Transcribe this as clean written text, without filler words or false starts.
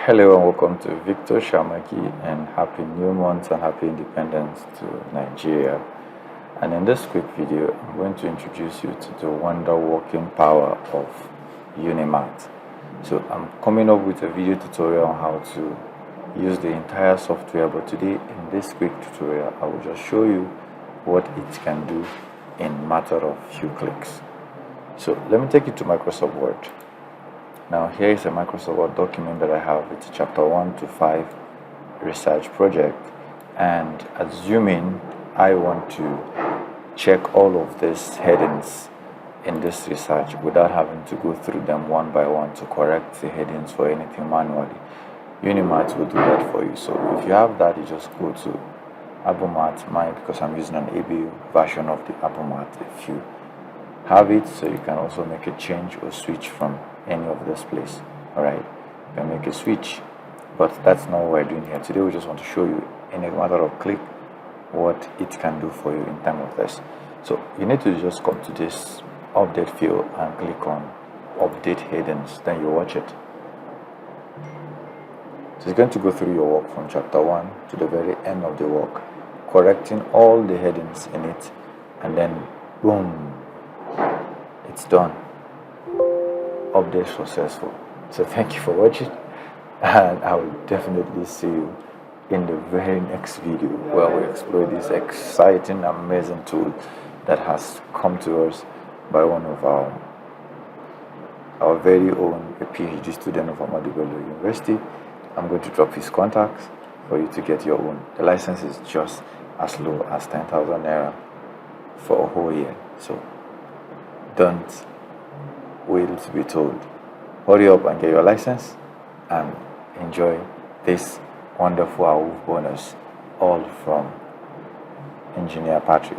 Hello and welcome to Victor Shamaki, and happy new month and happy independence to Nigeria. And in this quick video, I'm going to introduce you to the wonder working power of Unimats. So I'm coming up with a video tutorial on how to use the entire software, but today in this quick tutorial, I will just show you what it can do in a matter of few clicks. So let me take you to Microsoft Word. Now here is a Microsoft Word document that I have. It's chapter 1 to 5 research project, and assuming I want to check all of these headings in this research without having to go through them one by one to correct the headings for anything manually, Unimats will do that for you. So if you have that, you just go to ABOMAT, mine because I'm using an ABU version of the ABOMAT. If you have it, so you can also make a change or switch from any of this place. Alright, you can make a switch, but that's not what we're doing here. Today we just want to show you in a matter of click what it can do for you in terms of this. So you need to just come to this update field and click on update headings, then you watch it. So it's going to go through your work from chapter 1 to the very end of the work, correcting all the headings in it, and then boom, it's done. Update successful. So thank you for watching, and I will definitely see you in the very next video where we explore this exciting, amazing tool that has come to us by one of our very own, a PhD student of Ahmadu Bello University. I'm going to drop his contacts for you to get your own. The license is just as low as 10,000 naira for a whole year. So don't wait to be told. Hurry up and get your license and enjoy this wonderful AWUF bonus, all from Engineer Patrick.